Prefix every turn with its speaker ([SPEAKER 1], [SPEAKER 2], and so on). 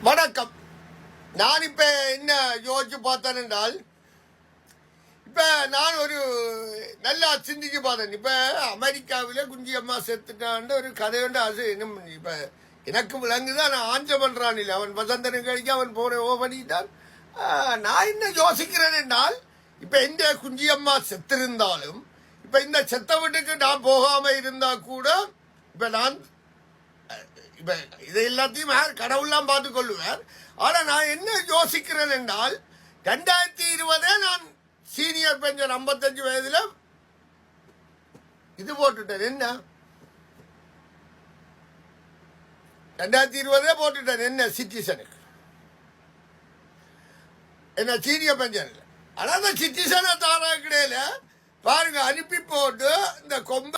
[SPEAKER 1] வணக்கம். நான் இப்ப என்ன யோசிச்சு பார்த்தேன் என்றால், இப்ப நான் ஒரு நல்லா சிந்திச்சு பார்த்தேன். இப்ப அமெரிக்காவில குஞ்சி அம்மா செத்துட்டான் ஒரு கதை உண்டு. அது இப்ப எனக்கு விளங்குதான். நான் ஆஞ்ச பண்றான் இல்லை, அவன் வசந்தனு கழிக்க அவன் போன பண்ணிட்டான். நான் என்ன யோசிக்கிறேன் என்றால், இப்ப இந்த குஞ்சி அம்மா செத்திருந்தாலும் இப்ப இந்த செத்த வீட்டுக்கு நான் போகாம இருந்தா கூட இப்ப நான் இப்ப இதை எல்லாத்தையும் கடவுள்லாம் பார்த்து கொள்ளுவார். ஆனா நான் என்ன யோசிக்கிறேன் என்றால், 2020 நான் சீனியர் பென்ஷன் 55 வயதுல இது போட்டுட்டேன். என்ன 2020 போட்டுட்டேன். என்ன சிட்டிசனுக்கு என்ன சீனியர் பென்ஷன் இல்லை. ஆனா அந்த சிட்டிசனை தாரா கிடையில பாருங்க, அனுப்பி போட்டு இந்த கொம்ப